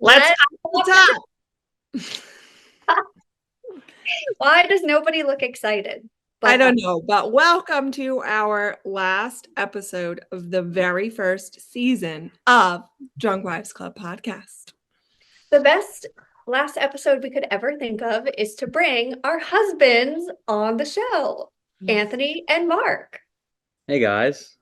Let's Let's talk the top. Why does nobody look excited? I But don't know, but welcome to our last episode of the very first season of Drunk Wives Club podcast. the best last episode we could ever think of is to bring our husbands on the show, Anthony and Mark. Hey guys,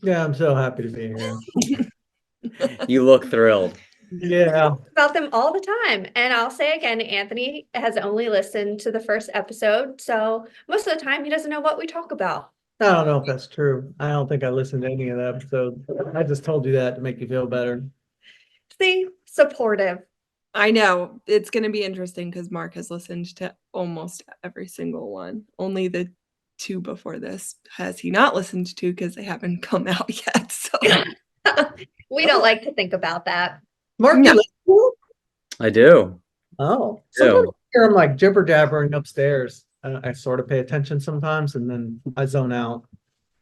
Yeah, I'm so happy to be here. you look thrilled. Yeah. About them all the time. And I'll say again, Anthony has only listened to the first episode, so most of the time he doesn't know what we talk about. I don't know if that's true. I don't think I listened to any of the episodes. I just told you that to make you feel better. See, supportive. I know it's going to be interesting because Mark has listened to almost every single one. Only the two before this has he not listened to because they haven't come out yet. So We don't like to think about that. Mark, No. you listen? I do. Oh, do. sometimes I hear him like jibber jabbering upstairs. I sort of pay attention sometimes and then I zone out.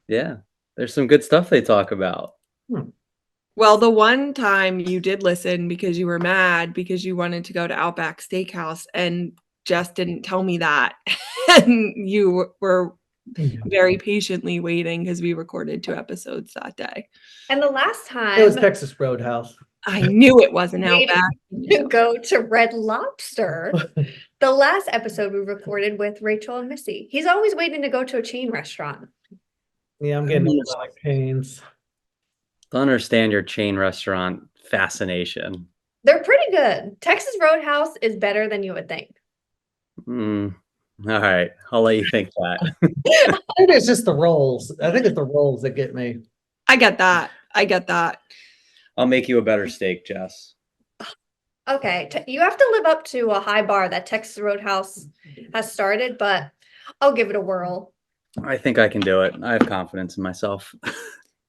Yeah, there's some good stuff they talk about. well, the one time you did listen because you were mad because you wanted to go to Outback Steakhouse and Jess didn't tell me that. And you were very patiently waiting because we recorded 2 episodes that day. And the last time It was Texas Roadhouse. I knew it wasn't Maybe. Outback. to go to Red Lobster, the last episode we recorded with Rachel and Missy. He's always waiting to go to a chain restaurant. Yeah, I'm getting like pains. Don't understand your chain restaurant fascination. They're pretty good. Texas Roadhouse is better than you would think. All right, I'll let you think that. I think it's just the rolls. I think it's the rolls that get me. I get that. I get that. I'll make you a better steak, Jess. Okay, you have to live up to a high bar that Texas Roadhouse has started, but I'll give it a whirl. I think I can do it. I have confidence in myself.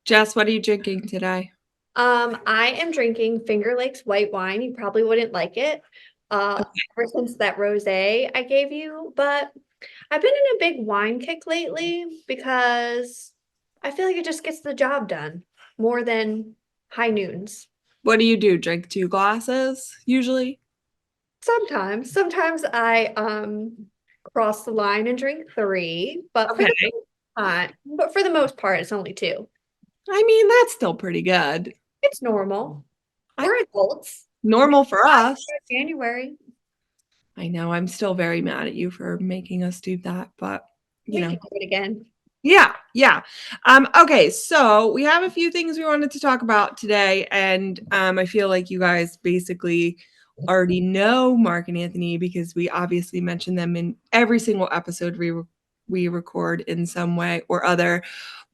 Jess, what are you drinking today? I am drinking Finger Lakes white wine. You probably wouldn't like it. Ever since that rosé I gave you, but I've been in a big wine kick lately because I feel like it just gets the job done more than high noons. What do you do? Drink 2 glasses usually? Sometimes I cross the line and drink 3, but Okay. for the most part it's only 2. I mean, that's still pretty good. It's normal. We're adults. Normal for us. January. I know. I'm still very mad at you for making us do that, but We can do it again. Yeah. Okay, so we have a few things we wanted to talk about today, and I feel like you guys basically already know Mark and Anthony because we obviously mention them in every single episode we record in some way or other.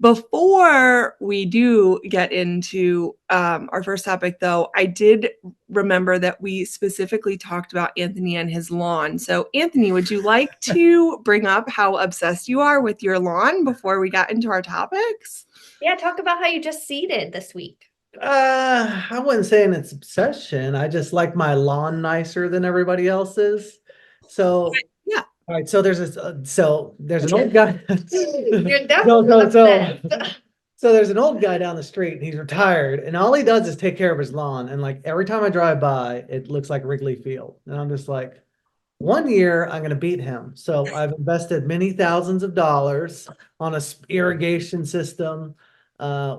Before we do get into our first topic, though, I did remember that we specifically talked about Anthony and his lawn. So, Anthony, would you like to bring up how obsessed you are with your lawn before we got into our topics? Yeah, talk about how you just seeded this week. I wouldn't say it's obsession. I just like my lawn nicer than everybody else's. So Yeah. All right. So there's an old guy. You're definitely upset. So there's an old guy down the street and he's retired and all he does is take care of his lawn. And like every time I drive by, it looks like Wrigley Field. And I'm just like, one year I'm going to beat him. So I've invested many thousands of dollars on a irrigation system.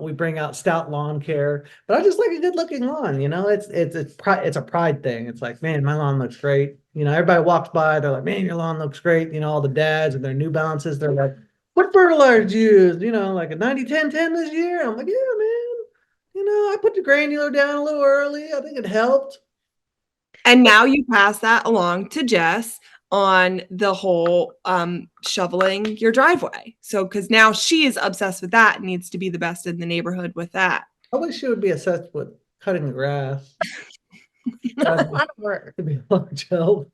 We bring out Stout Lawn Care, but I just like a good looking lawn. You know, it's a pride thing. It's like, man, my lawn looks great. You know, everybody walks by, they're like, man, your lawn looks great. You know, all the dads and their New Balances, they're like, what fertilizer did you use? You know, like a 90-10-10 this year. I'm like, yeah, man. You know, I put the granular down a little early. I think it helped. And now you pass that along to Jess on the whole shoveling your driveway. So, because now she is obsessed with that and needs to be the best in the neighborhood with that. I wish she would be obsessed with cutting the grass. That's a lot of work. It'd be a long job.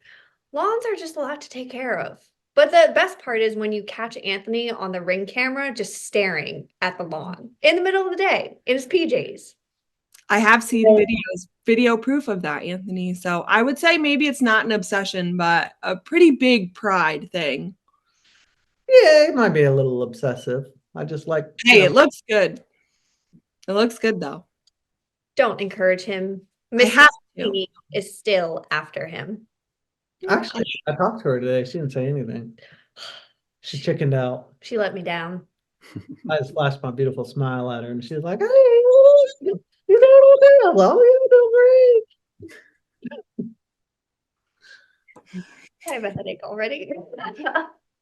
Lawns are just a lot to take care of. But the best part is when you catch Anthony on the Ring camera just staring at the lawn in the middle of the day in his PJs. I have seen video proof of that, Anthony. So I would say maybe it's not an obsession, but a pretty big pride thing. Yeah, it might be a little obsessive. I just like. Hey, it looks good. It looks good though. Don't encourage him. I have Ew. he is still after him. Actually, I talked to her today. She didn't say anything. She chickened out. She let me down. I just flashed my beautiful smile at her, and she was like, "Hey, you doing okay?" Well, you doing I have a headache already.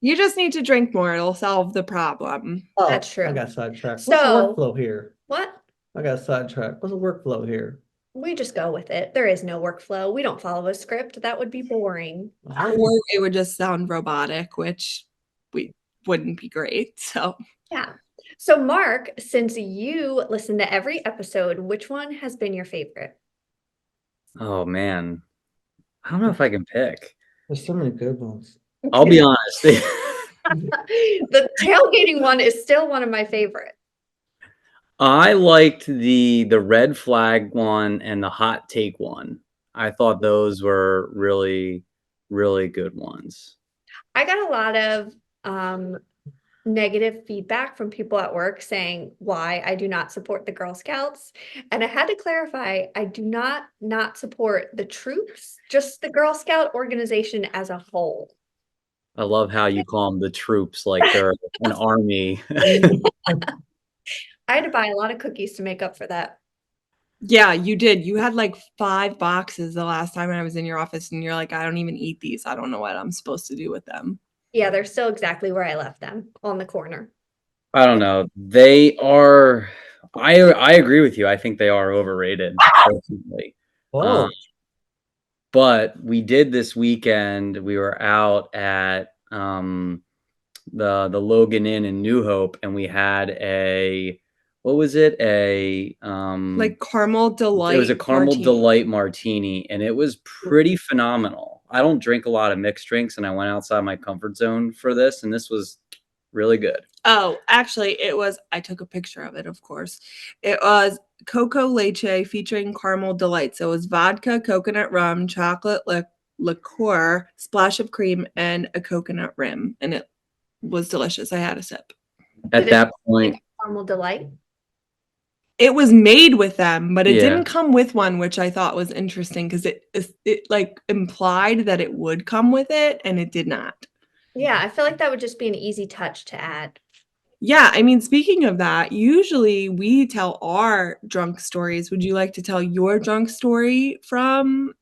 You just need to drink more. It'll solve the problem. great. That's true. I got sidetracked. So- What's the workflow here? What? I got sidetracked. What's the workflow here? We just go with it. There is no workflow. We don't follow a script. That would be boring. Or it would just sound robotic, which we wouldn't be great. So Yeah. So, Mark, since you listen to every episode, which one has been your favorite? Oh man, I don't know if I can pick. There's so many good ones. I'll be honest. The tailgating one is still one of my favorites. I liked the red flag one and the hot take one. I thought those were really, really good ones. I got a lot of negative feedback from people at work saying why I do not support the Girl Scouts. And I had to clarify, I do not support the troops, just the Girl Scout organization as a whole. I love how you call them the troops, like they're an army. I had to buy a lot of cookies to make up for that. yeah, you did. You had like 5 boxes the last time I was in your office, and you're like, I don't even eat these. I don't know what I'm supposed to do with them. Yeah, they're still exactly where I left them, on the corner. I don't know. They are. I agree with you. I think they are overrated, personally. Whoa. But we did this weekend. We were out at the Logan Inn in New Hope, and we had a what was it? Like caramel delight. It was a caramel martini. delight martini, and it was pretty phenomenal. I don't drink a lot of mixed drinks, and I went outside my comfort zone for this, and this was really good. Oh, actually, it was. I took a picture of it, of course. It was cocoa leche featuring caramel delight. So it was vodka, coconut rum, chocolate liqueur, splash of cream, and a coconut rim, and it was delicious. I had a sip. At Did it that taste point, like caramel delight? It was made with them, but it Yeah. didn't come with one, which I thought was interesting because it like implied that it would come with it, and it did not. Yeah, I feel like that would just be an easy touch to add. Yeah, I mean, speaking of that, usually we tell our drunk stories. Would you like to tell your drunk story from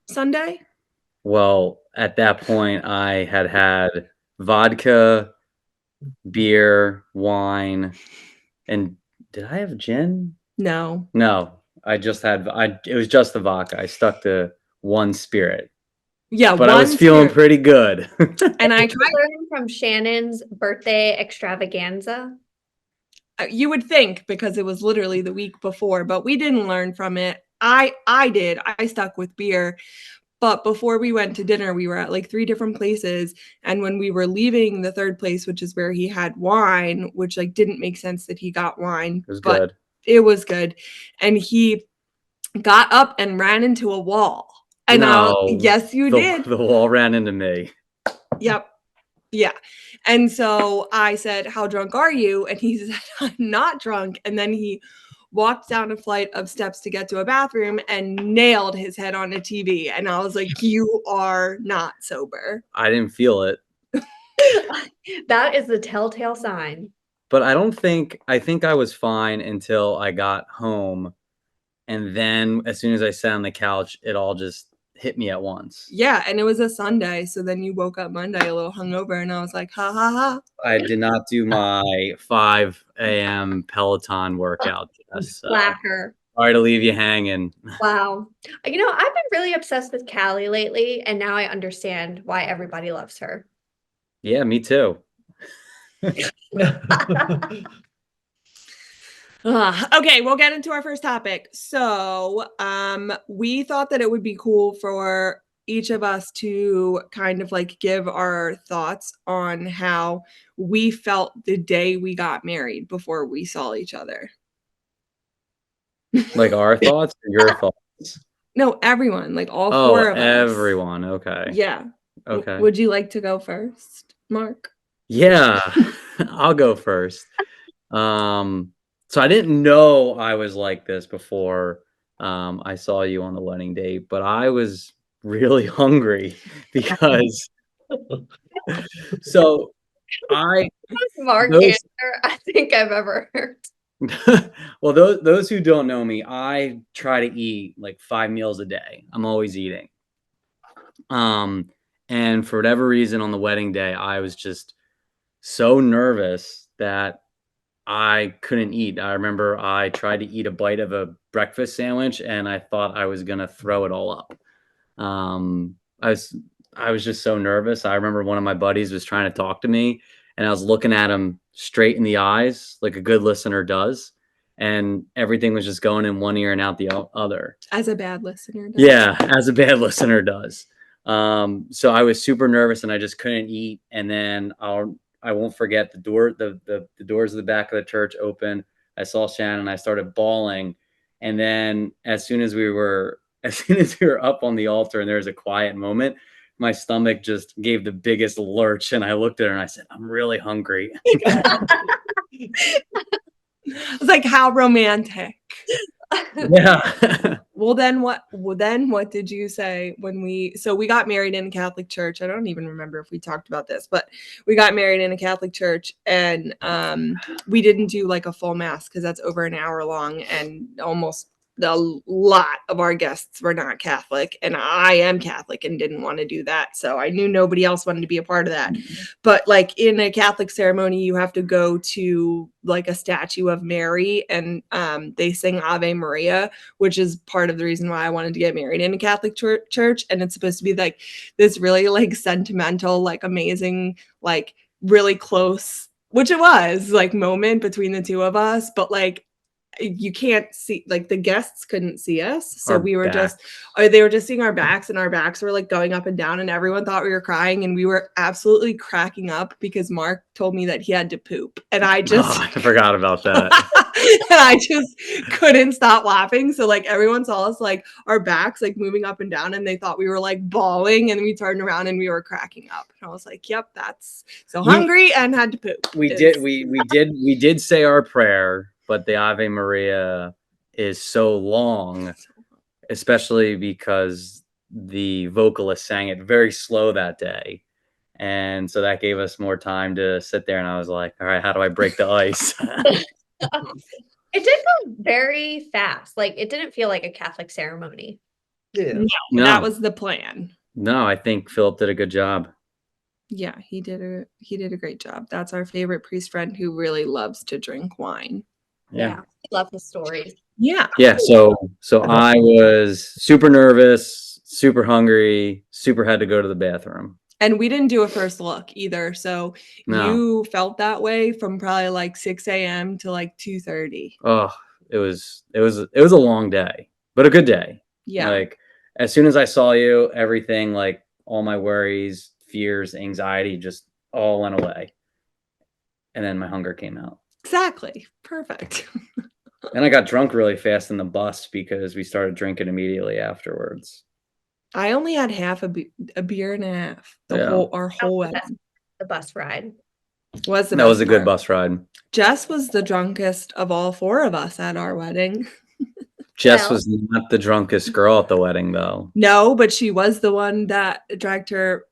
Sunday? well, at that point, I had vodka, beer, wine, and did I have gin? No. No, I just had. It was just the vodka. I stuck to one spirit, Yeah, but I was one feeling spirit. pretty good. And I Did you learn from Shannon's birthday extravaganza? you would think because it was literally the week before, but we didn't learn from it. I did. I stuck with beer. But before we went to dinner, we were at like 3 different places. And when we were leaving the third place, which is where he had wine, which like didn't make sense that he got wine. It was but good. It was good. And he got up and ran into a wall. And No, yes, you did. The wall ran into me. Yep. Yeah. And so I said, how drunk are you? And he said, I'm not drunk. And then he walked down a flight of steps to get to a bathroom and nailed his head on a TV. And I was like, you are not sober. I didn't feel it, That is the telltale sign. but I think I was fine until I got home. And then as soon as I sat on the couch, it all just hit me at once. Yeah. And it was a Sunday. So then you woke up Monday a little hungover. And I was like, ha ha ha. I did not do my 5 a.m. Peloton workout. Jess, so Slacker. sorry to leave you hanging. Wow. I've been really obsessed with Callie lately, and now I understand why everybody loves her. Yeah, me too. Okay, we'll get into our first topic. So, we thought that it would be cool for each of us to kind of like give our thoughts on how we felt the day we got married before we saw each other. Like our thoughts or your thoughts? No, everyone, like all Oh, 4 of us. everyone. Okay. Yeah. Okay. Would you like to go first, Mark? Yeah, I'll go first. So I didn't know I was like this before I saw you on the wedding day, but I was really hungry because so I Mark those answer I think I've ever heard. well, those who don't know me, I try to eat like 5 meals a day. I'm always eating. Um, and for whatever reason on the wedding day, I was just so nervous that I couldn't eat. I remember I tried to eat a bite of a breakfast sandwich and I thought I was gonna throw it all up. Um, I was I was just so nervous. I remember one of my buddies was trying to talk to me and I was looking at him straight in the eyes like a good listener does, and everything was just going in one ear and out the other. As a bad listener does. Yeah, as a bad listener does. So I was super nervous and I just couldn't eat. And then I won't forget the doors of the back of the church open. I saw Shannon, I started bawling. And then as soon as we were up on the altar and there was a quiet moment, my stomach just gave the biggest lurch and I looked at her and I said, I'm really hungry. It's like, how romantic. Yeah. Well, then what did you say when we got married in a Catholic church? I don't even remember if we talked about this, but we got married in a Catholic church and we didn't do like a full mass because that's over an hour long and almost a lot of our guests were not Catholic, and I am Catholic and didn't want to do that. So I knew nobody else wanted to be a part of that. But like in a Catholic ceremony, you have to go to like a statue of Mary and they sing Ave Maria, which is part of the reason why I wanted to get married in a Catholic church. And it's supposed to be like this really like sentimental, like amazing, like really close, which it was like moment between the two of us. But like you can't see, like the guests couldn't see us, so we were just they were just seeing our backs and our backs were like going up and down and everyone thought we were crying and we were absolutely cracking up because Mark told me that he had to poop and I forgot about that. and I just couldn't stop laughing. So like everyone saw us like our backs like moving up and down and they thought we were like bawling and we turned around and we were cracking up. And I was like, yep, that's so hungry and had to poop. We did say our prayer, but the Ave Maria is so long, especially because the vocalist sang it very slow that day. And so that gave us more time to sit there. And I was like, all right, how do I break the ice? It did go very fast. Like it didn't feel like a Catholic ceremony. Yeah. No, that was the plan. No, I think Philip did a good job. Yeah, he did a great job. That's our favorite priest friend who really loves to drink wine. Yeah. I love his stories. Yeah. Yeah. So I was super nervous, super hungry, super had to go to the bathroom. And we didn't do a first look either. So you felt that way from probably like 6 a.m. to like 2:30. Oh, it was a long day, but a good day. Yeah. Like as soon as I saw you, everything, like all my worries, fears, anxiety just all went away. And then my hunger came out. Exactly. Perfect. And I got drunk really fast in the bus because we started drinking immediately afterwards. I only had half a beer and a half. Our whole wedding. The bus ride. That was a good bus ride. Jess was the drunkest of all four of us at our wedding. Jess was not the drunkest girl at the wedding, though. No, but she was the one that dragged her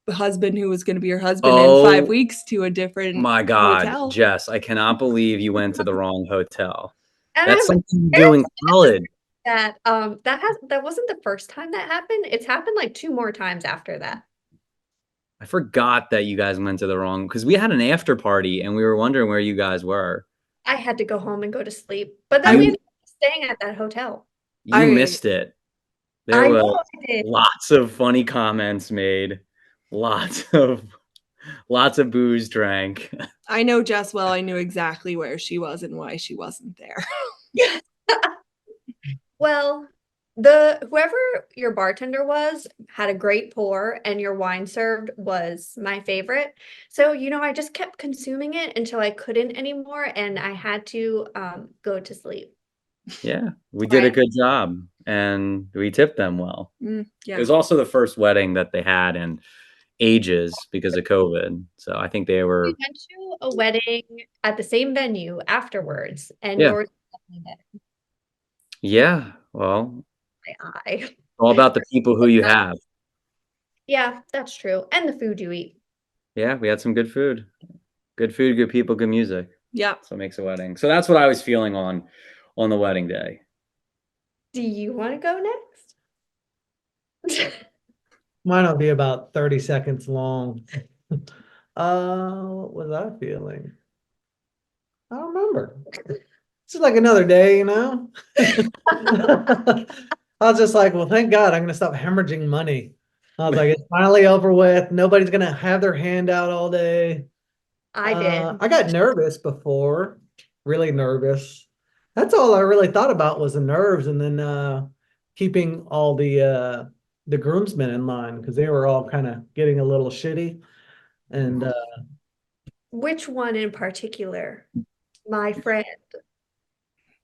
husband, who was going to be her husband in 5 weeks, to a different hotel. Jess, I cannot believe you went to the wrong hotel. And that's something you do in college. That wasn't the first time that happened. It's happened like 2 more times after that. I forgot that you guys went to the wrong, because we had an after party and we were wondering where you guys were. I had to go home and go to sleep, but then we ended up staying at that hotel. You missed it. There were lots of funny comments made, lots of booze drank. I know Jess well. I knew exactly where she was and why she wasn't there. Well, whoever your bartender was had a great pour and your wine served was my favorite. So, I just kept consuming it until I couldn't anymore and I had to go to sleep. Yeah, we did a good job and we tipped them well. Yeah. It was also the first wedding that they had in ages because of COVID. So I think they were. We went to a wedding at the same venue afterwards and yours was definitely better. Yeah, well, My eye. all about the people who you have. Yeah, that's true. And the food you eat. Yeah, we had some good food. Good food, good people, good music. Yeah. That's what makes a wedding. So that's what I was feeling on the wedding day. Do you want to go next? Mine will be about 30 seconds long. What was I feeling? I don't remember. It's just like another day, you know? I was just like, well, thank God I'm gonna stop hemorrhaging money. I was like, it's finally over with. Nobody's gonna have their hand out all day. I did. I got nervous before, really nervous. That's all I really thought about was the nerves, and then keeping all the groomsmen in line because they were all kind of getting a little shitty. And Which one in particular? My friend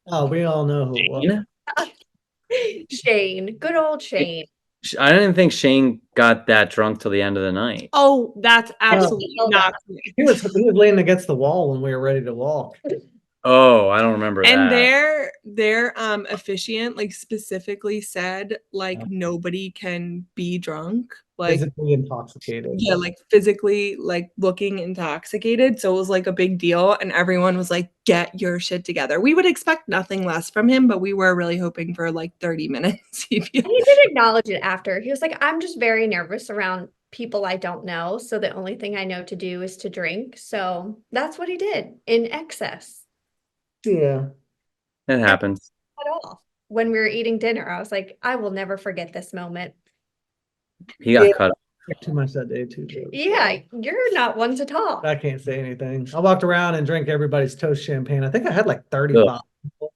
oh, we all know who it was. Shane? Shane. Good old Shane. I didn't think Shane got that drunk till the end of the night. Oh, that's absolutely Oh, not He was leaning against the wall when we were ready to walk. Oh, I don't remember And that. their officiant like specifically said like nobody can be drunk. Like Physically intoxicated. yeah, like physically like looking intoxicated. So it was like a big deal. And everyone was like, get your shit together. We would expect nothing less from him, but we were really hoping for like 30 minutes. He did acknowledge it after. He was like, I'm just very nervous around people I don't know. So the only thing I know to do is to drink. So that's what he did in excess. Yeah. It happens. Cut off. When we were eating dinner, I was like, I will never forget this moment. He got Yeah. cut off. Too much that day too. Joe. Yeah, you're not one to talk. I can't say anything. I walked around and drank everybody's toast champagne. I think I had like 35 people.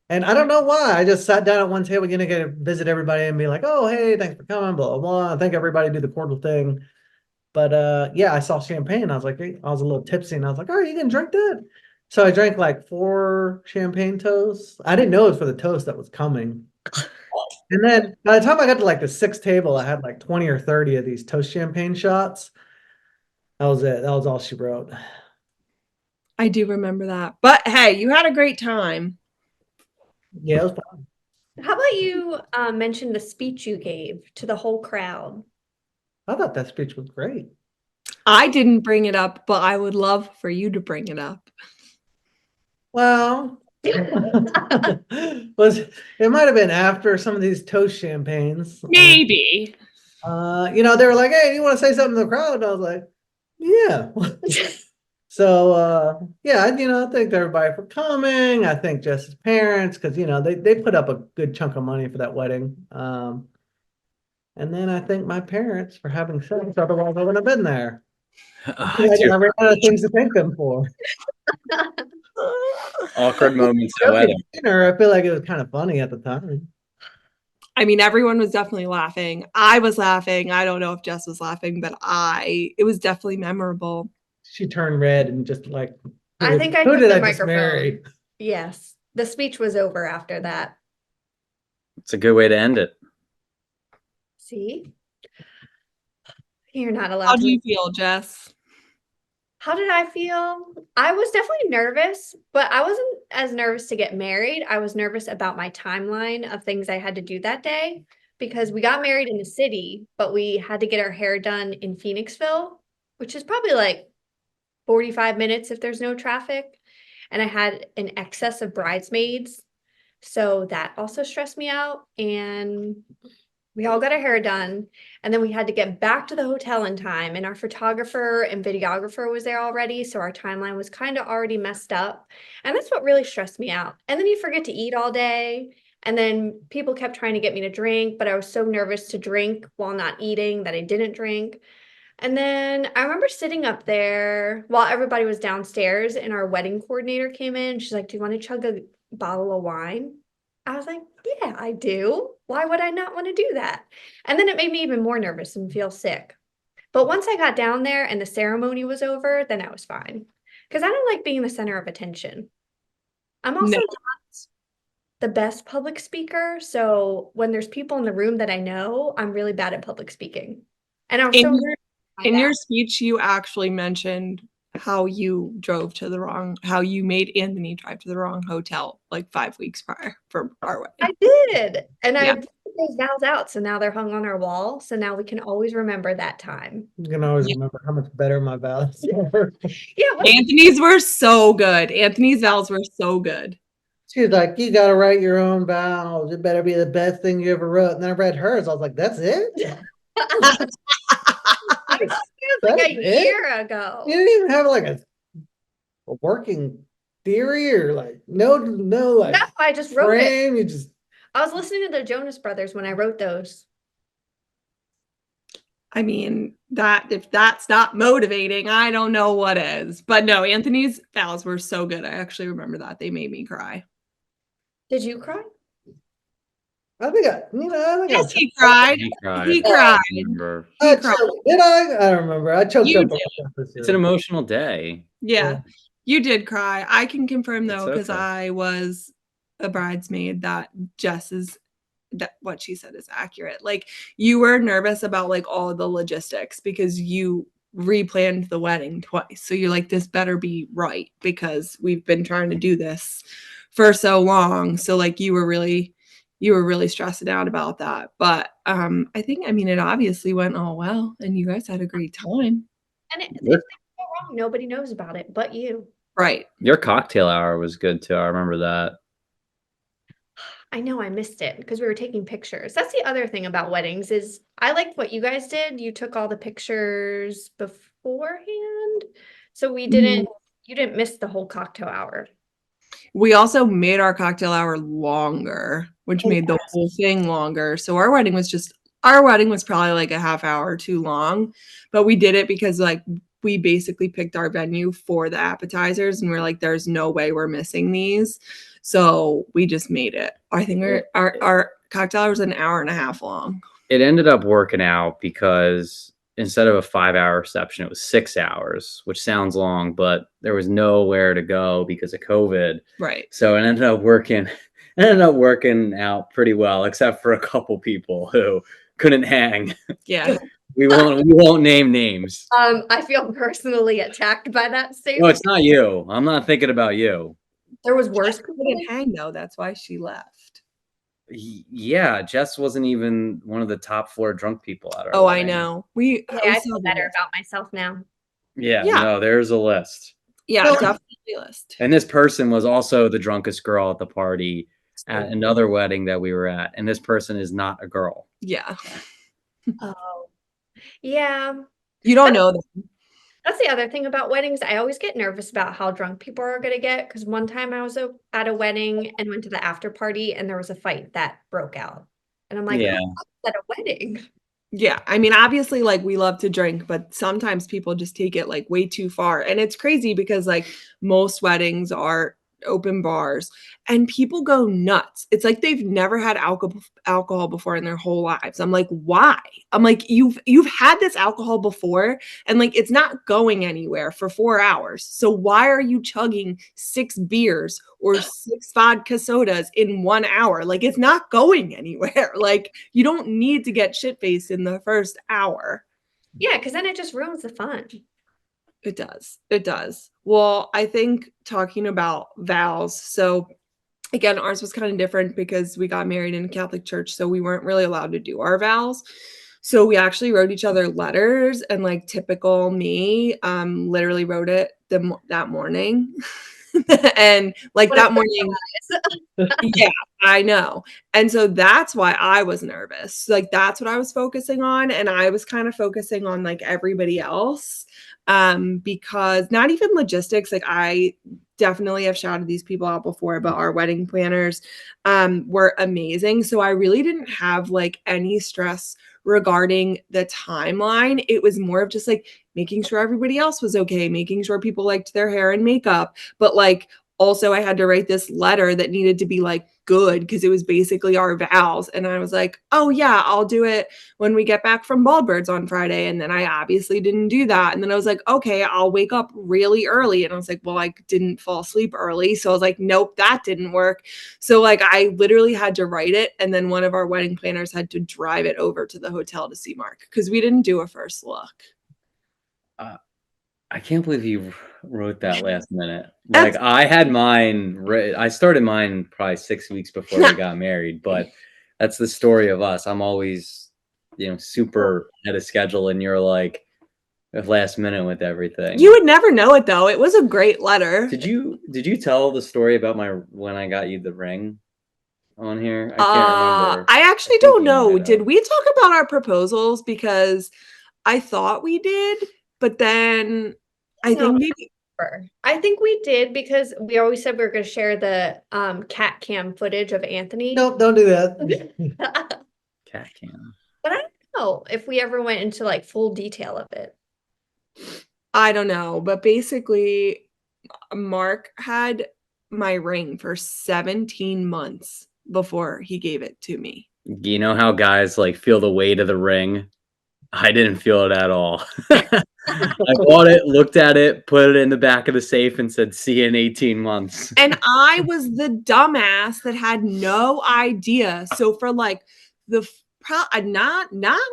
And I don't know why. I just sat down at one table, gonna get to visit everybody and be like, oh, hey, thanks for coming, blah, blah, blah. I think everybody do the cordial thing. But yeah, I saw champagne. I was like, I was a little tipsy and I was like, oh, you can drink that? So I drank like 4 champagne toasts. I didn't know it was for the toast that was coming. And then by the time I got to like the 6th table, I had like 20 or 30 of these toast champagne shots. That was it. That was all she wrote. I do remember that. But hey, you had a great time. Yeah, it was fun. How about you mention the speech you gave to the whole crowd? I thought that speech was great. I didn't bring it up, but I would love for you to bring it up. Well, was it might have been after some of these toast champagnes. Maybe. You know, they were like, hey, you want to say something to the crowd? And I was like, yeah. So yeah, you know, I thank everybody for coming. I thank Jess's parents because you know they put up a good chunk of money for that wedding. And then I thank my parents for having sex, otherwise I wouldn't have been there. I ran out of things to thank them for. Awkward moments at wedding. Dinner, I feel like it was kind of funny at the time. I mean, everyone was definitely laughing. I was laughing. I don't know if Jess was laughing, but it was definitely memorable. She turned red and just like, I think I who took did the I just microphone. marry? Yes, the speech was over after that. It's a good way to end it. See? You're not allowed How to. do you feel, Jess? How did I feel? I was definitely nervous, but I wasn't as nervous to get married. I was nervous about my timeline of things I had to do that day because we got married in the city, but we had to get our hair done in Phoenixville, which is probably like 45 minutes if there's no traffic. And I had an excess of bridesmaids. So that also stressed me out. And we all got our hair done. And then we had to get back to the hotel in time. And our photographer and videographer was there already. So our timeline was kind of already messed up. And that's what really stressed me out. And then you forget to eat all day. And then people kept trying to get me to drink, but I was so nervous to drink while not eating that I didn't drink. And then I remember sitting up there while everybody was downstairs and our wedding coordinator came in. She's like, do you want to chug a bottle of wine? I was like, yeah, I do. Why would I not want to do that? And then it made me even more nervous and feel sick. But once I got down there and the ceremony was over, then I was fine. Because I don't like being the center of attention. I'm also not the best public speaker. So when there's people in the room that I know, I'm really bad at public speaking. And I was In your speech, you actually mentioned how you made Anthony drive to the wrong hotel like 5 weeks prior for our wedding. I did. And Yeah. I put those vows out. So now they're hung on our wall. So now we can always remember that time. You can always Yeah. remember how much better my vows were. Yeah. Anthony's were so good. Anthony's vows were so good. She was like, you got to write your own vows. It better be the best thing you ever wrote. And then I read hers. I was like, that's it? It was like a year ago. You didn't even have like a working theory or like no like No, I just wrote it. frame. You just I was listening to the Jonas Brothers when I wrote those. I mean, that if that's not motivating, I don't know what is. But no, Anthony's vows were so good. I actually remember that. They made me cry. Did you cry? I think I Yes, he cried. He cried. He I cried. remember. He cried. Did I? I don't remember. I choked You up. did. on that It's an emotional day. Yeah, you did cry. I can confirm though, It's because okay. I was a bridesmaid, that Jess is that what she said is accurate. Like, you were nervous about like all of the logistics because you replanned the wedding twice. So you're like, this better be right because we've been trying to do this for so long. So like you were really stressing out about that. But I mean it obviously went all well and you guys had a great time. And if things go wrong, nobody knows about it but you. Right. Your cocktail hour was good too. I remember that. I know I missed it because we were taking pictures. That's the other thing about weddings is I liked what you guys did. You took all the pictures beforehand. So you didn't miss the whole cocktail hour. We also made our cocktail hour longer, which made the whole thing longer. So our wedding was probably like a half hour too long, but we did it because like we basically picked our venue for the appetizers and we're like, there's no way we're missing these. So we just made it. I think our cocktail hour was an hour and a half long. It ended up working out because instead of a 5-hour reception, it was 6 hours, which sounds long, but there was nowhere to go because of COVID. Right. So it ended up working out pretty well, except for a couple people who couldn't hang. Yeah. We won't name names. I feel personally attacked by that statement. No, it's not you. I'm not thinking about you. There was worse Jess couldn't hang though. That's why she left. Yeah, Jess wasn't even one of the top floor drunk people at our Oh, wedding. I know. I feel better about myself now. Yeah, no, there's a list. Yeah, definitely a list. And this person was also the drunkest girl at the party at another wedding that we were at. And this person is not a girl. Yeah. Oh, yeah. You don't know them. That's the other thing about weddings. I always get nervous about how drunk people are going to get. Because one time I was at a wedding and went to the after party and there was a fight that broke out. And I'm like, Yeah. oh, at a wedding. Yeah. I mean, obviously, like we love to drink, but sometimes people just take it like way too far. And it's crazy because like most weddings are open bars and people go nuts. It's like they've never had alcohol before in their whole lives. I'm like, why? I'm like, you've had this alcohol before and like it's not going anywhere for 4 hours. So why are you chugging 6 beers or 6 vodka sodas in 1 hour? Like it's not going anywhere. Like you don't need to get shit-faced in the first hour. Yeah, because then it just ruins the fun. It does. It does. Well, I think talking about vows. So again, ours was kind of different because we got married in a Catholic church. So we weren't really allowed to do our vows. So we actually wrote each other letters and like typical me, literally wrote it that morning. And like that morning, yeah, I know. And so that's why I was nervous. Like that's what I was focusing on. And I was kind of focusing on like everybody else. Because not even logistics, like I definitely have shouted these people out before, but our wedding planners were amazing. So I really didn't have like any stress regarding the timeline. It was more of just like making sure everybody else was okay, making sure people liked their hair and makeup. But like also I had to write this letter that needed to be like good because it was basically our vows. And I was like, oh yeah, I'll do it when we get back from Baldbirds on Friday. And then I obviously didn't do that. And then I was like, okay, I'll wake up really early. And I was like, well, I didn't fall asleep early. So I was like, nope, that didn't work. So like I literally had to write it. And then one of our wedding planners had to drive it over to the hotel to see Mark because we didn't do a first look. I can't believe you wrote that last minute. Like I had mine. I started mine probably 6 weeks before we got married, but that's the story of us. I'm always, super ahead of schedule, and you're like last minute with everything. You would never know it though. It was a great letter. Did you tell the story about when I got you the ring on here? I can't remember. I actually don't know. Did we talk about our proposals? Because I thought we did, but then I think maybe. I think we did because we always said we were going to share the cat cam footage of Anthony. Nope, don't do that. Cat cam. But I don't know if we ever went into like full detail of it. I don't know, but basically Mark had my ring for 17 months before he gave it to me. You know how guys like feel the weight of the ring? I didn't feel it at all. I bought it, looked at it, put it in the back of the safe and said, see you in 18 months. And I was the dumbass that had no idea. So for like not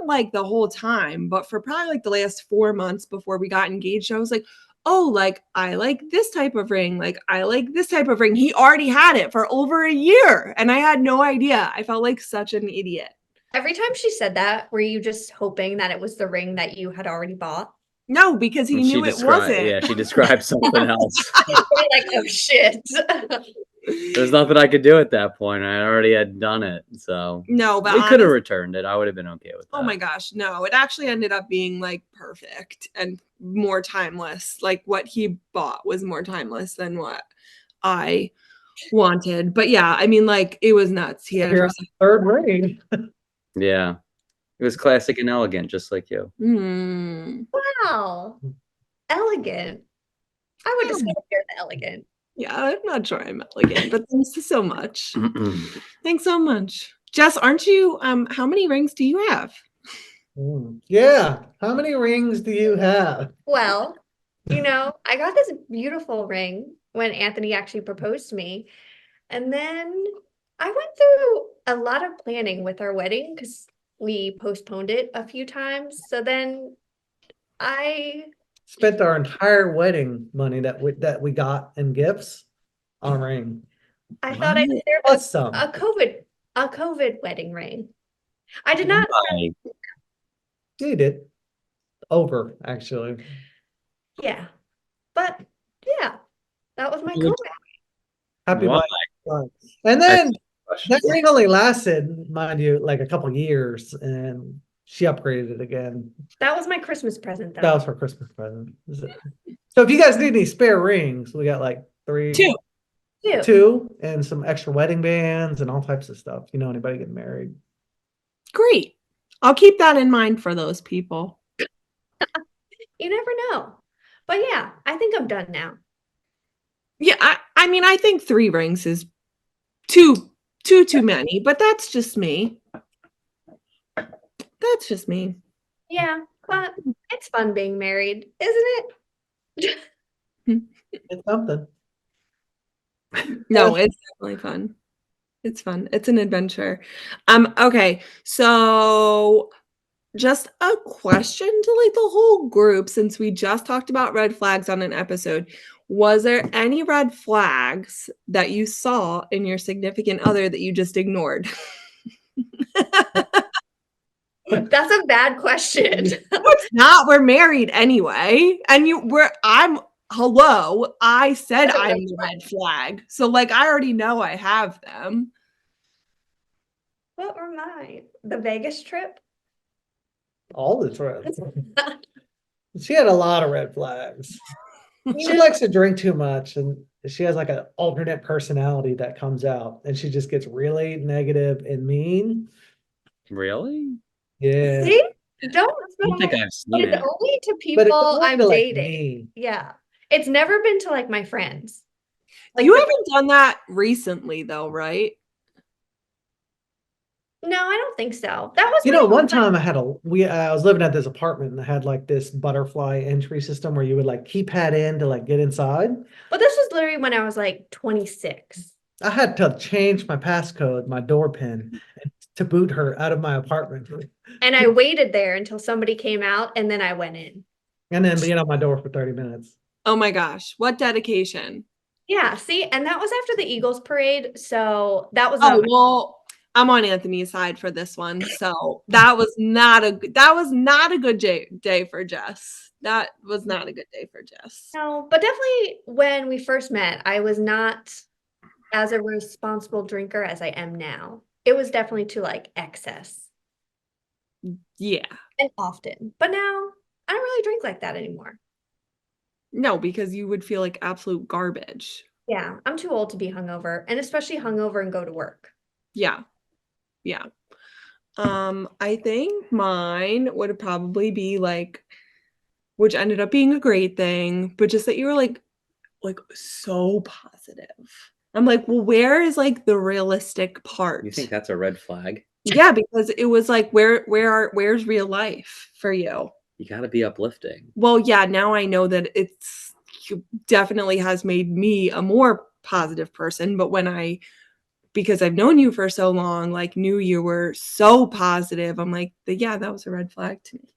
like the whole time, but for probably like the last 4 months before we got engaged, I was like, oh, like I like this type of ring. Like I like this type of ring. He already had it for over a year and I had no idea. I felt like such an idiot. Every time she said that, were you just hoping that it was the ring that you had already bought? No, because he knew it wasn't. Yeah, she described something else. Like, oh shit. There's nothing I could do at that point. I already had done it. So no, but we could have returned it. I would have been okay with that. Oh my gosh, no. It actually ended up being like perfect and more timeless. Like what he bought was more timeless than what I wanted. But yeah, I mean, like it was nuts. He had Your third ring. Yeah. It was classic and elegant, just like you. Wow. Elegant. I would just hear the elegant. Yeah, I'm not sure I'm elegant, but thanks so much. Thanks so much. Jess, aren't you, how many rings do you have? Yeah. How many rings do you have? Well, I got this beautiful ring when Anthony actually proposed to me. And then I went through a lot of planning with our wedding because we postponed it a few times. So then I spent our entire wedding money that we got in gifts on a ring. I thought I deserved a COVID wedding ring. I did not. You did. Over, actually. Yeah. But yeah, that was my COVID. Happy birthday. And then that ring only lasted, mind you, like a couple years, and she upgraded it again. That was my Christmas present, though. That was her Christmas present. So if you guys need any spare rings, we got like two, and some extra wedding bands and all types of stuff. Anybody getting married. Great. I'll keep that in mind for those people. You never know. But yeah, I think I'm done now. Yeah, I mean, I think 3 rings is too many, but that's just me. That's just me. Yeah, but it's fun being married, isn't it? It's something. No, it's definitely fun. It's fun. It's an adventure. Okay, so just a question to like the whole group, since we just talked about red flags on an episode. Was there any red flags that you saw in your significant other that you just ignored? That's a bad question. It's not. We're married anyway. And I said I'm the red flag. So like I already know I have them. What were mine? The Vegas trip? All the trips. She had a lot of red flags. She likes to drink too much, and she has like an alternate personality that comes out, and she just gets really negative and mean. Really? Yeah. See? I don't think I've seen it. It's only to people I'm dating. Me. Yeah. It's never been to like my friends. Like you haven't done that recently though, right? No, I don't think so. That was one time I was living at this apartment and I had like this butterfly entry system where you would like keypad in to like get inside. But this was literally when I was like 26. I had to change my passcode, my door pin, to boot her out of my apartment. And I waited there until somebody came out and then I went in. And then being on my door for 30 minutes. Oh my gosh, what dedication. Yeah, see, and that was after the Eagles parade, so that was Oh, not well, I'm on Anthony's side for this one. So that was not a good day for Jess. That was not a good day for Jess. no, but definitely when we first met, I was not as a responsible drinker as I am now. It was definitely to like excess Yeah. and often. But now I don't really drink like that anymore. No, because you would feel like absolute garbage. Yeah, I'm too old to be hungover, and especially hungover and go to work. Yeah. Yeah. I think mine would probably be like, which ended up being a great thing, but just that you were like so positive. I'm like, well, where is like the realistic part? You think that's a red flag? Yeah, because it was like, where's real life for you? You got to be uplifting. Well, yeah, now I know that definitely has made me a more positive person, but because I've known you for so long, like knew you were so positive, I'm like, yeah, that was a red flag to me.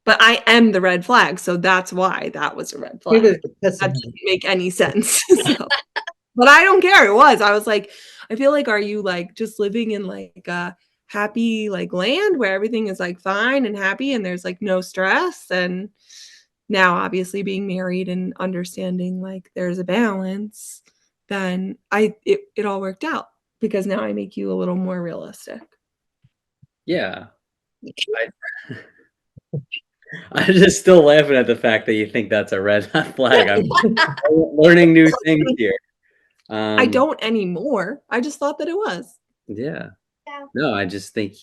But I am the red flag, so that's why that was a red He flag. was That pissing didn't me. make any sense. So, but I don't care. It was. I was like, I feel like, are you like just living in like a happy like land where everything is like fine and happy and there's like no stress? And now obviously being married and understanding like there's a balance, then it all worked out because now I make you a little more realistic. Yeah. I'm just still laughing at the fact that you think that's a red flag. I'm learning new things here. I don't anymore. I just thought that it was. Yeah. Yeah. No, I just think,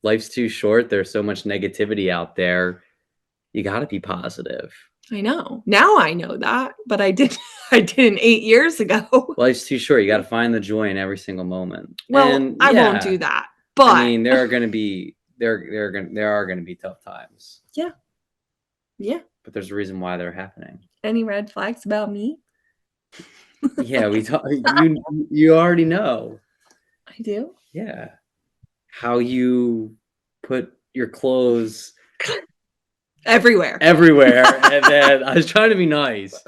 life's too short. There's so much negativity out there. You got to be positive. I know. Now I know that, but I didn't 8 years ago. Life's too short. You got to find the joy in every single moment. Well, And I won't yeah, do that. But I mean, there are going to be tough times. yeah. Yeah. But there's a reason why they're happening. Any red flags about me? Yeah, we talk. You already know. I do. Yeah, how you put your clothes Everywhere. and then I was trying to be nice,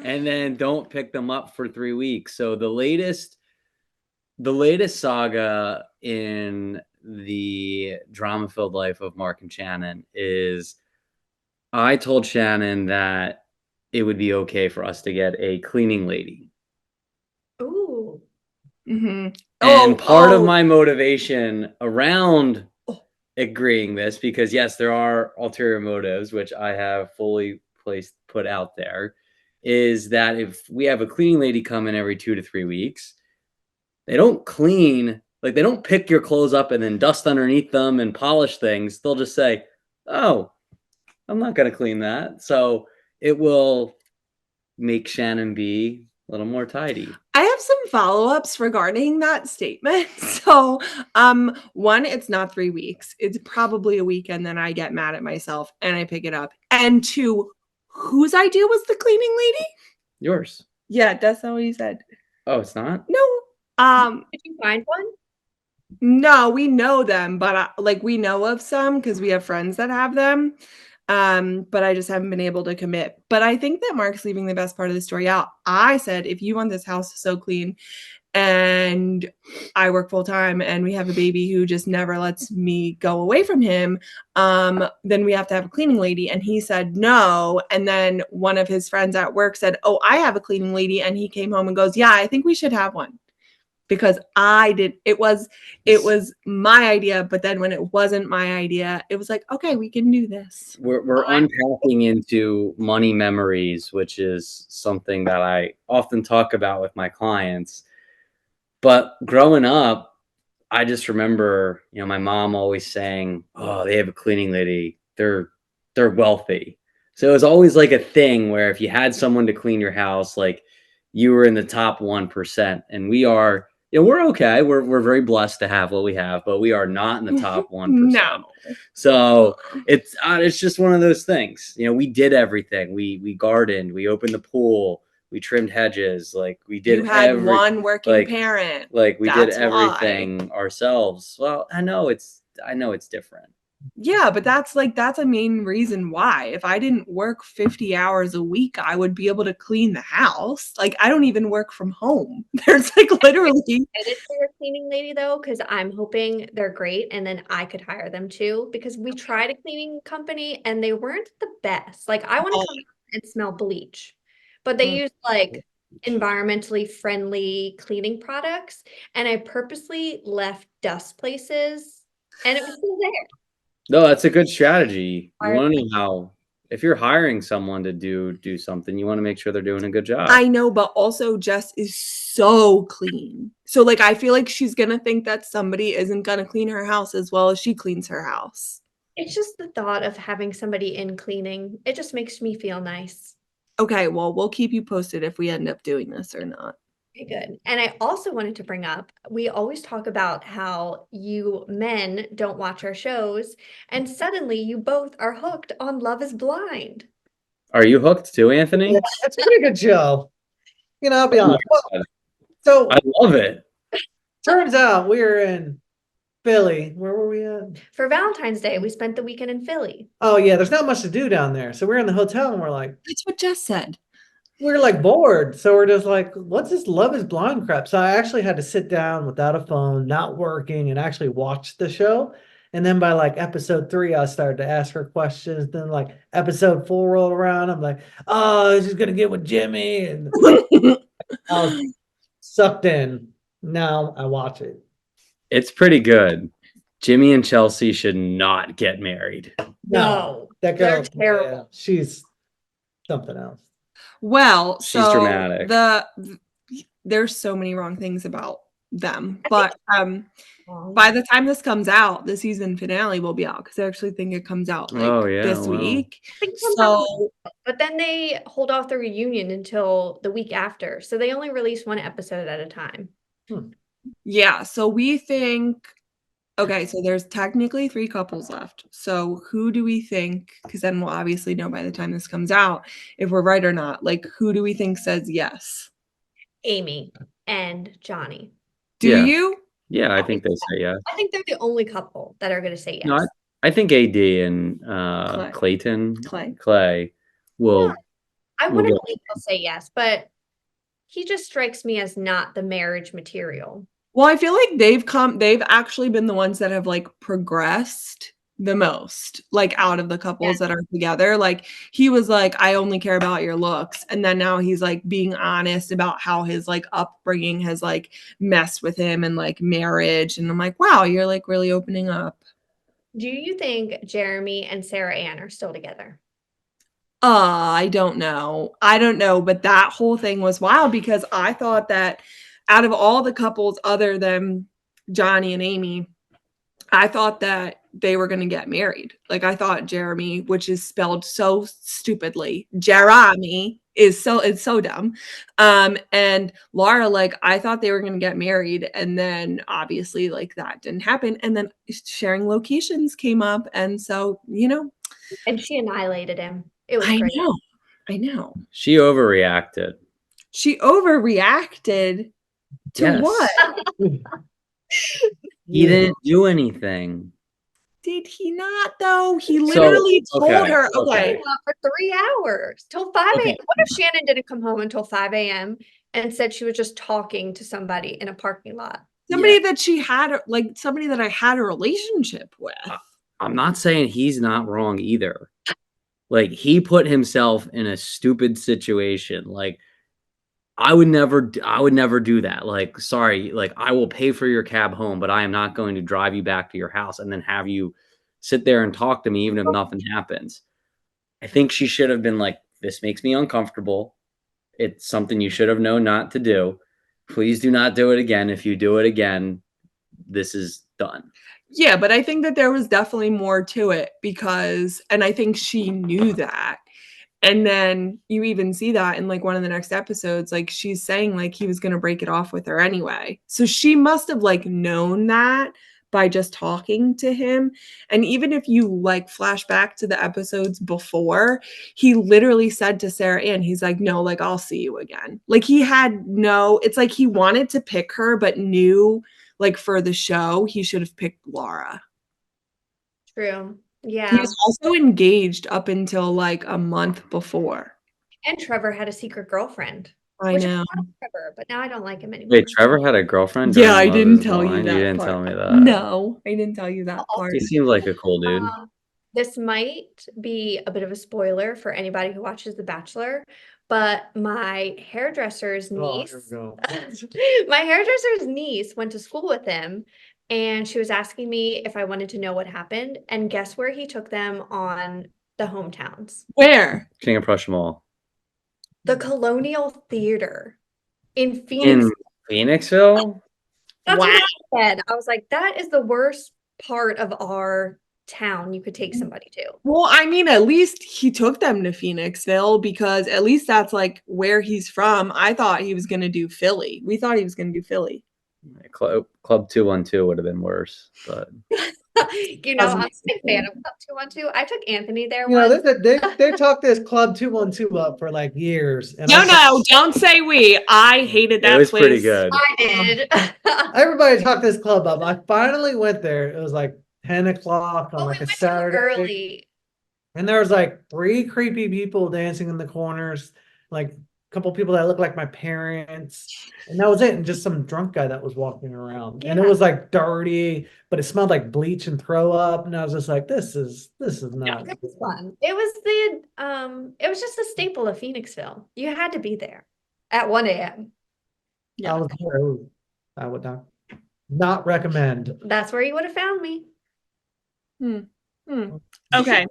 and then don't pick them up for 3 weeks. So the latest saga in the drama-filled life of Mark and Shannon is I told Shannon that it would be okay for us to get a cleaning lady. Ooh. Mm-hmm. And part of my motivation around agreeing this, because yes, there are ulterior motives, which I have fully put out there, is that if we have a cleaning lady come in every 2 to 3 weeks, they don't clean, like they don't pick your clothes up and then dust underneath them and polish things. They'll just say, oh, I'm not going to clean that. So it will make Shannon be a little more tidy. I have some follow-ups regarding that statement. So, one, it's not 3 weeks. It's probably a weekend, then I get mad at myself and I pick it up. And two, whose idea was the cleaning lady? Yours. Yeah, that's not what you said. Oh, it's not? No. Did you find one? No, we know them, but like we know of some because we have friends that have them. But I just haven't been able to commit. But I think that Mark's leaving the best part of the story out. I said, if you want this house so clean and I work full time and we have a baby who just never lets me go away from him, then we have to have a cleaning lady. And he said no. And then one of his friends at work said, oh, I have a cleaning lady. And he came home and goes, yeah, I think we should have one. Because it was my idea, but then when it wasn't my idea, it was like, okay, we can do this. We're unpacking into money memories, which is something that I often talk about with my clients. But growing up, I just remember, my mom always saying, "Oh, they have a cleaning lady. They're wealthy." So it was always like a thing where if you had someone to clean your house, like you were in the top 1%, and we are. We're okay. We're very blessed to have what we have, but we are not in the top 1%. No. So it's just one of those things. We did everything. We gardened. We opened the pool. We trimmed hedges. Like we did. You had one working parent. Like we That's did everything ourselves. Well, I know it's different. Yeah, but that's a main reason why. If I didn't work 50 hours a week, I would be able to clean the house. Like, I don't even work from home. There's like literally Excited for your cleaning lady though, because I'm hoping they're great and then I could hire them too. Because we tried a cleaning company and they weren't the best. Like I want to come and smell bleach, but they Mm. use like environmentally friendly cleaning products. And I purposely left dust places and it was still there. No, that's a good strategy. You Our- want to know how, if you're hiring someone to do something, you want to make sure they're doing a good job. I know, but also Jess is so clean. So like I feel like she's gonna think that somebody isn't gonna clean her house as well as she cleans her house. It's just the thought of having somebody in cleaning. It just makes me feel nice. Okay, well, we'll keep you posted if we end up doing this or not. Okay, good. And I also wanted to bring up, we always talk about how you men don't watch our shows, and suddenly you both are hooked on Love is Blind. Are you hooked too, Anthony? Yeah, it's a pretty good show. You know, I'll be honest. Well, so I love it. turns out we were in Philly. Where were we at? For Valentine's Day, we spent the weekend in Philly. Oh yeah, there's not much to do down there. So we're in the hotel and That's what Jess said. we're like bored. So we're just like, what's this Love is Blind crap? So I actually had to sit down without a phone, not working, and actually watch the show. And then by like episode 3, I started to ask her questions. Then like episode 4 rolled around. I'm like, oh, she's gonna get with Jimmy. And I was sucked in. Now I watch it. It's pretty good. Jimmy and Chelsea should not get married. No, that they're girl, terrible. yeah, she's something else. Well, She's so dramatic. there's so many wrong things about them, but Wrong. by the time this comes out, the season finale will be out because I actually think it comes out like Oh, yeah, this wow. week. I think it comes out So But then they hold off the reunion until the week after. So they only release one episode at a time. yeah, so we think okay, so there's technically 3 couples left. So who do we think? Because then we'll obviously know by the time this comes out if we're right or not. Like, who do we think says yes? Amy and Johnny. Do Yeah. you? Yeah, I think they say yes. I think they're the only couple that are going to say yes. No, I think AD and Clay. Clay will. I we'll wouldn't go. believe he'll say yes, but he just strikes me as not the marriage material. Well, I feel like they've actually been the ones that have like progressed the most, like out of the couples that are together. Like he was like, I only care about your looks. And then now he's like being honest about how his like upbringing has like messed with him and like marriage. And I'm like, wow, you're like really opening up. Do you think Jeremy and Sarah Ann are still together? I don't know. I don't know, but that whole thing was wild because I thought that out of all the couples other than Johnny and Amy, I thought that they were going to get married. Like I thought Jeremy, which is spelled so stupidly, Jeremy it's so dumb. And Laura, like I thought they were going to get married, and then obviously like that didn't happen. And then sharing locations came up, and so And she annihilated him. It was I great. know. She overreacted. She overreacted to Yes. what? He didn't do anything. Did he not though? He literally told her, okay. For 3 hours till 5 a.m. Okay. What if Shannon didn't come home until 5 a.m. and said she was just talking to somebody in a parking lot? Somebody that she had, like somebody that I had a relationship with. I'm not saying he's not wrong either. Like he put himself in a stupid situation. Like I would never do that. Like, sorry, like I will pay for your cab home, but I am not going to drive you back to your house and then have you sit there and talk to me even if nothing happens. I think she should have been like, this makes me uncomfortable. It's something you should have known not to do. Please do not do it again. If you do it again, this is done. Yeah, but I think that there was definitely more to it and I think she knew that. And then you even see that in like one of the next episodes, like she's saying like he was going to break it off with her anyway. So she must have like known that by just talking to him. And even if you like flash back to the episodes before, he literally said to Sarah Ann, he's like, no, like I'll see you again. Like it's like he wanted to pick her, but knew like for the show, he should have picked Laura. True. He Yeah. was also engaged up until like a month before. And Trevor had a secret girlfriend, I which I know. love Trevor, but now I don't like him anymore. Wait, Trevor had a girlfriend Yeah, during I Love didn't is tell you Blind? You that didn't part. tell me that. No, I didn't tell you that Oh. part. He seems like a cool dude. This might be a bit of a spoiler for anybody who watches The Bachelor, but my hairdresser's Oh, niece, here we go. my hairdresser's niece went to school with him, and she was asking me if I wanted to know what happened. And guess where he took them on the hometowns? Where? King of Prussia Mall. The Colonial Theater in Phoenix. In Phoenixville? That's Wow. what I said. I was like, that is the worst part of our town you could take somebody to. Well, I mean, at least he took them to Phoenixville because at least that's like where he's from. I thought he was going to do Philly. We thought he was going to do Philly. Club 212 would have been worse, but You know, I'm a big fan of Club 212. I took Anthony there You know, once. they talked this Club 212 up for like years. And No, don't say we. I hated that it was place. pretty good. I did. everybody talked this club up. I finally went there. It was like 10 o'clock on Oh, we like a went too Saturday. early. And there was like 3 creepy people dancing in the corners, like a couple people that looked like my parents. And that was it. And just some drunk guy that was walking around. And it Yeah. was like dirty, but it smelled like bleach and throw up. And I was just like, this is not It was fun. It was just a staple of Phoenixville. You had to be there at 1 a.m. Yeah. I was there. Ooh, I would not recommend. That's where you would have found me. Okay.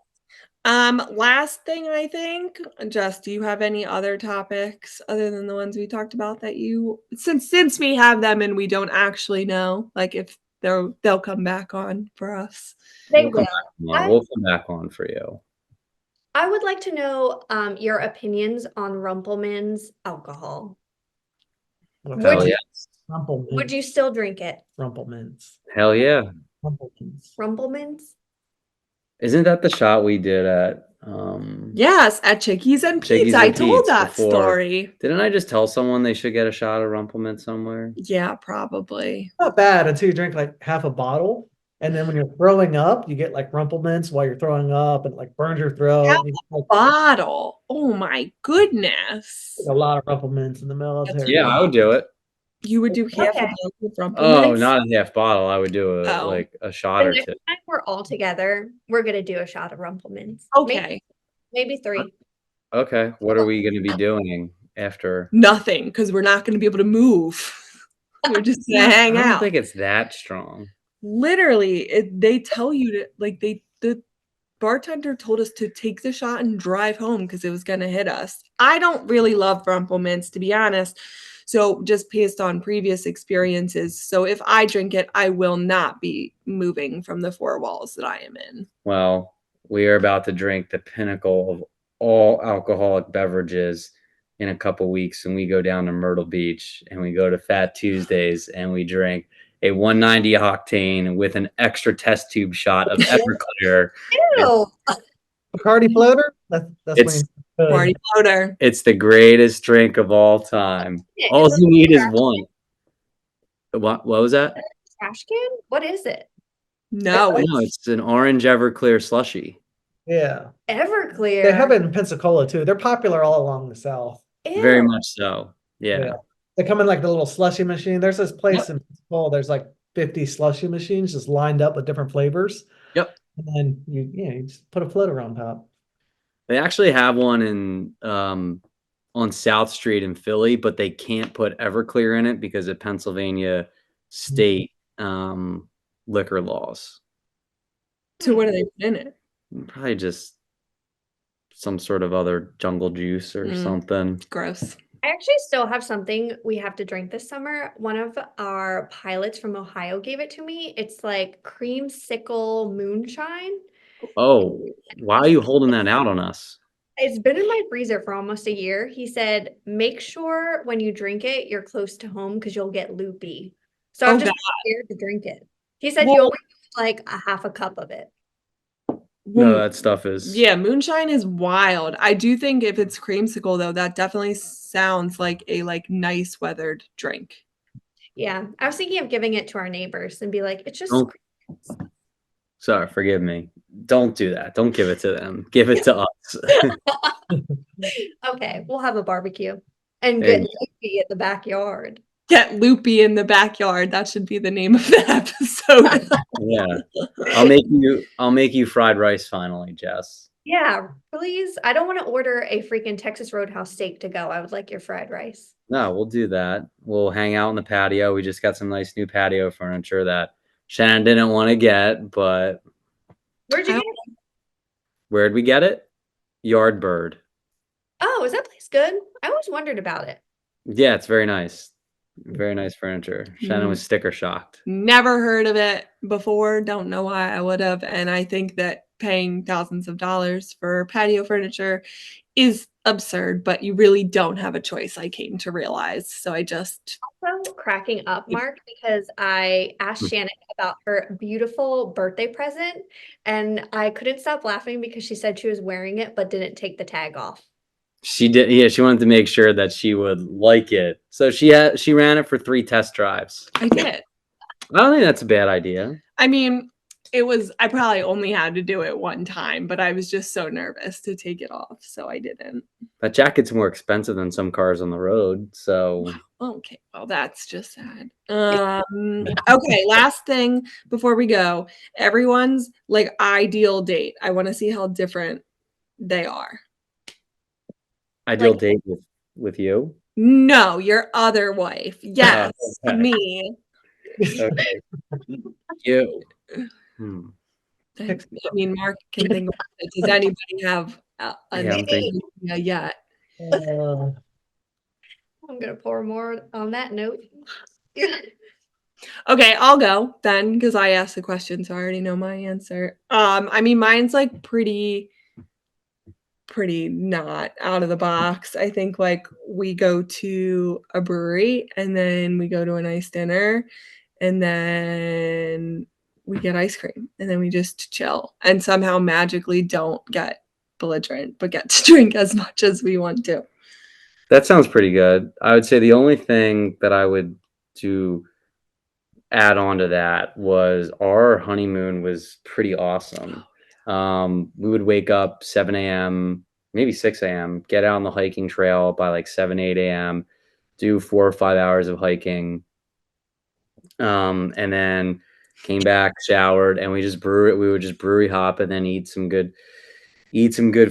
Last thing I think, Jess, do you have any other topics other than the ones we talked about that you since we have them and we don't actually know like if they'll come back on for us? They We'll will. we'll come back on for you. I would like to know your opinions on Rumpelmann's alcohol. Hell yeah. Would you still drink it? Rumpelmans. Hell yeah. Rumpelmann's? Isn't that the shot we did at Yes, at Chickies and Chickies Pete's. I and told Pete's that before? story. Didn't I just tell someone they should get a shot of Rumpelman somewhere? Yeah, probably. Not bad until you drink like half a bottle. And then when you're throwing up, you get like Rumpelmans while you're throwing up and like burns your throat. Half You get, like, Bottle. Oh my goodness. a lot of Rumpelmans in the military. Yeah, I would do it. You would do half a Okay. bottle of Oh, Rumpelmans? not a half bottle. I would do Oh. like a shot The or next two. time we're all together, we're gonna do a shot of Rumpelmann's. Okay. Maybe 3. Okay, what are we going to be doing after? Nothing, because we're not going to be able to move. We're just going to hang I don't out. think it's that strong. Literally, they tell you to like the bartender told us to take the shot and drive home because it was going to hit us. I don't really love Rumpelmans, to be honest. So just based on previous experiences. So if I drink it, I will not be moving from the 4 walls that I am in. Well, we are about to drink the pinnacle of all alcoholic beverages in a couple weeks, and we go down to Myrtle Beach and we go to Fat Tuesdays and we drink a 190 octane with an extra test tube shot of Everclear. Ew. Bacardi floater? That's It's when Party floater. It's the greatest drink of all time. Yeah, All it's you like need is trash. one. What was that? Trash can? What is it? No, No, it's an orange Everclear slushy. yeah. Everclear. They have it in Pensacola too. They're popular all along the South. Very Ew. much so. Yeah. They come in like the little slushy machine. There's this place in Pensacola, there's like 50 slushy machines just lined up with different flavors. Yep. And then you just put a floater on top. They actually have one in on South Street in Philly, but they can't put Everclear in it because of Pennsylvania state liquor laws. So what do they put in it? Probably just some sort of other jungle juice or something. Gross. I actually still have something we have to drink this summer. One of our pilots from Ohio gave it to me. It's like creamsicle moonshine. Oh, why are you holding that out on us? It's been in my freezer for almost a year. He said, make sure when you drink it, you're close to home because you'll get loopy. So I'm just scared to drink it. He said you only need like a half a cup of it. No, that stuff is. Yeah, moonshine is wild. I do think if it's creamsicle though, that definitely sounds like a nice weathered drink. Yeah, I was thinking of giving it to our neighbors and be like, it's just. Sorry, forgive me. Don't do that. Don't give it to them. Give it to us. Okay, we'll have a barbecue and There get you loopy at the backyard. Get loopy in the backyard. That should be the name of the episode. Yeah. I'll make you fried rice finally, Jess. Yeah, please. I don't want to order a freaking Texas Roadhouse steak to go. I would like your fried rice. No, we'll do that. We'll hang out in the patio. We just got some nice new patio furniture that Shannon didn't want to get, but Where'd you I- get it? where'd we get it? Yardbird. Oh, is that place good? I always wondered about it. Yeah, it's very nice. Very nice furniture. Shannon was sticker shocked. Never heard of it before. Don't know why I would have. And I think that paying thousands of dollars for patio furniture is absurd, but you really don't have a choice, I came to realize. So I just Also cracking up, Mark, because I asked Shannon about her beautiful birthday present and I couldn't stop laughing because she said she was wearing it but didn't take the tag off. She did, yeah, she wanted to make sure that she would like it. So she ran it for 3 test drives. I did. I don't think that's a bad idea. I mean, I probably only had to do it one time, but I was just so nervous to take it off, so I didn't. That jacket's more expensive than some cars on the road, so Okay, well, that's just sad. Okay, last thing before we go. Everyone's like ideal date. I want to see how different they are. ideal Like- date with you. No, your other wife. Yes, okay. me. Okay. You. I mean, Mark can think about it. Does anybody have an Yeah, I'm thinking. idea yet? I'm gonna pour more on that note. Okay, I'll go then because I asked the question, so I already know my answer. I mean, mine's like pretty not out of the box. I think like we go to a brewery and then we go to a nice dinner and then we get ice cream and then we just chill and somehow magically don't get belligerent but get to drink as much as we want to. That sounds pretty good. I would say the only thing that I would to add on to that was our honeymoon was pretty awesome. We would wake up 7 a.m., maybe 6 a.m., get out on the hiking trail by like 7, 8 a.m., do 4 or 5 hours of hiking, and then came back, showered, and we would just brewery hop and then eat some good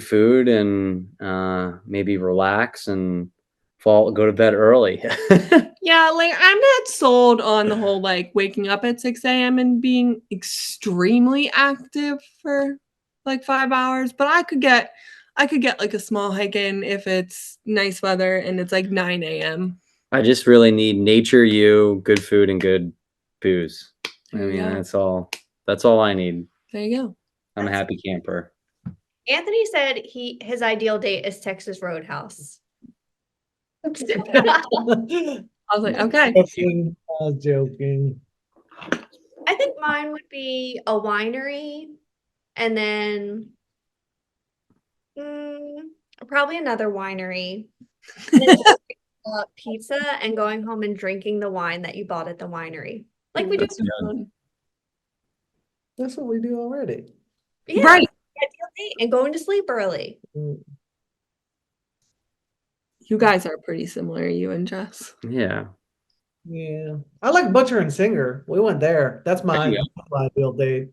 food and maybe relax and go to bed early. Yeah, like I'm not sold on the whole like waking up at 6 a.m. and being extremely active for like 5 hours, but I could get like a small hike in if it's nice weather and it's like 9 a.m. I just really need nature, good food, and good booze. I There you mean, go. that's all I need. There you go. I'm a happy camper. Anthony said his ideal date is Texas Roadhouse. I was like, okay. Joking, I was joking. I think mine would be a winery and then probably another winery. And then pizza and going home and drinking the wine that you bought at the winery. Like we do. That's fun. That's what we do already. Yeah, Right. ideal date and going to sleep early. You guys are pretty similar, you and Jess. Yeah. Yeah. I like Butcher and Singer. We went there. That's my ideal date.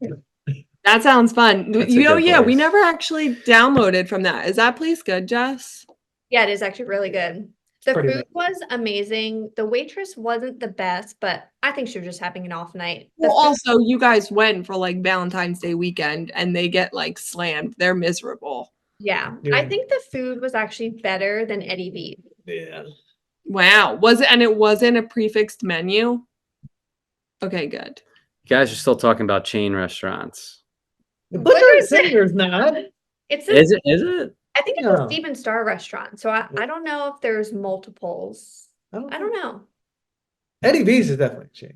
That sounds fun. That's a You know, good yeah, we place. never actually downloaded from that. Is that place good, Jess? Yeah, it is actually really good. The Pretty food good. was amazing. The waitress wasn't the best, but I think she was just having an off night. The Well, food- also, you guys went for like Valentine's Day weekend and they get like slammed. They're miserable. yeah, Yeah. I think the food was actually better than Eddie V. Yeah. Wow. Was it, and it wasn't a prefixed menu? Okay, good. You guys are still talking about chain restaurants. The Butcher and Singer's not. It's Is it? I think it's No. a Steven Star restaurant. So I don't know if there's multiples. I don't know. Eddie V's is definitely cheap.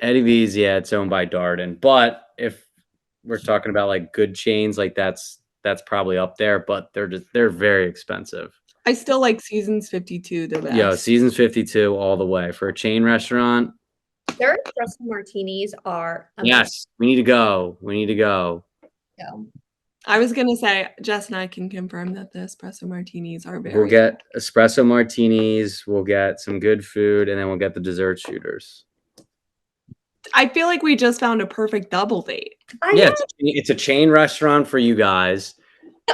Eddie V's, yeah, it's owned by Darden. But if we're talking about like good chains, like that's probably up there, but they're very expensive. I still like Seasons 52 the best. Yo, Seasons 52 all the way. For a chain restaurant, Their espresso martinis are amazing. Yes, we need to go. We need to go. So, I was gonna say, Jess and I can confirm that the espresso martinis are very. We'll get espresso martinis. We'll get some good food, and then we'll get the dessert shooters. I feel like we just found a perfect double date. I Yeah, know. it's a chain restaurant for you guys,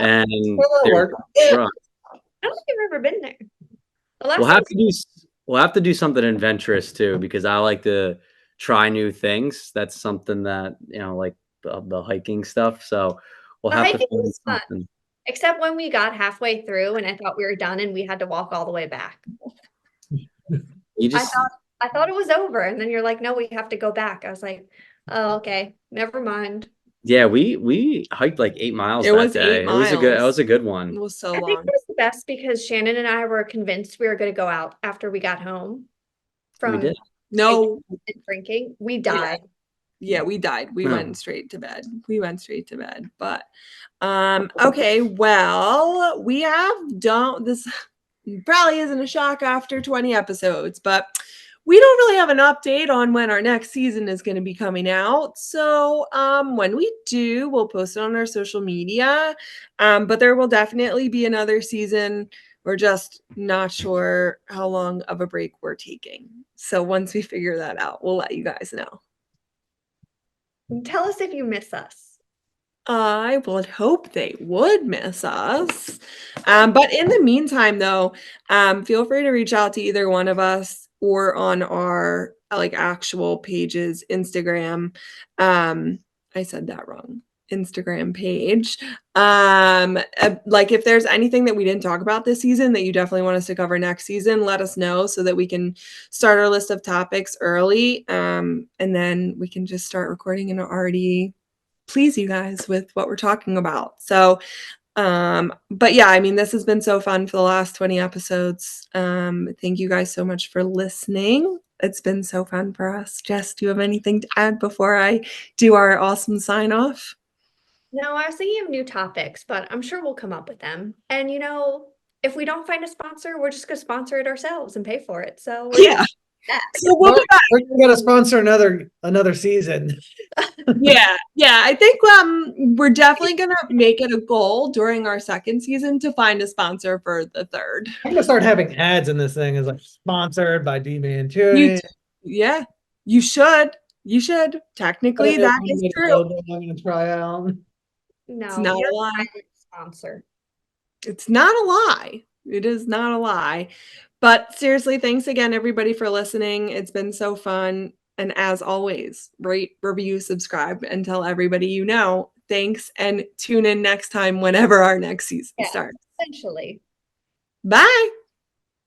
and Well, that'll work. I don't think I've ever been there. The last we'll time have to do we'll have to do something adventurous too, because I like to try new things. That's something that like the hiking stuff. So we'll The have to hiking find was fun. something. Except when we got halfway through and I thought we were done and we had to walk all the way back. You just I thought it was over, and then you're like, no, we have to go back. I was like, oh, okay, never mind. yeah, we hiked like 8 miles It that was day. 8 It was a good miles. one. It was so I think long. it was the best because Shannon and I were convinced we were going to go out after we got home from did. No, drinking. We died. yeah, we died. We No. went straight to bed. But okay, well, we have done this. Probably isn't a shock after 20 episodes, but we don't really have an update on when our next season is going to be coming out. So when we do, we'll post it on our social media. But there will definitely be another season. We're just not sure how long of a break we're taking. So once we figure that out, we'll let you guys know. Tell us if you miss us. I would hope they would miss us. But in the meantime, though, feel free to reach out to either one of us or on our actual pages, Instagram. I said that wrong. Instagram page. If there's anything that we didn't talk about this season that you definitely want us to cover next season, let us know so that we can start our list of topics early. And then we can just start recording and already please you guys with what we're talking about. So but yeah, I mean, this has been so fun for the last 20 episodes. Thank you guys so much for listening. It's been so fun for us. Jess, do you have anything to add before I do our awesome sign off? No, I was thinking of new topics, but I'm sure we'll come up with them. And if we don't find a sponsor, we're just gonna sponsor it ourselves and pay for it. So Yeah. So we'll be back. We're gonna sponsor another season. Yeah. I think we're definitely gonna make it a goal during our second season to find a sponsor for the third. I'm gonna start having ads in this thing as like sponsored by D-Man You Tuning. yeah, you should. You should. Technically, that is true. I'm gonna try out. no, It's not you're a lie. a private sponsor. It's not a lie. It is not a lie. But seriously, thanks again, everybody, for listening. It's been so fun. And as always, rate, review, subscribe, and tell everybody you know. Thanks, and tune in next time whenever our next season starts. Essentially. Bye.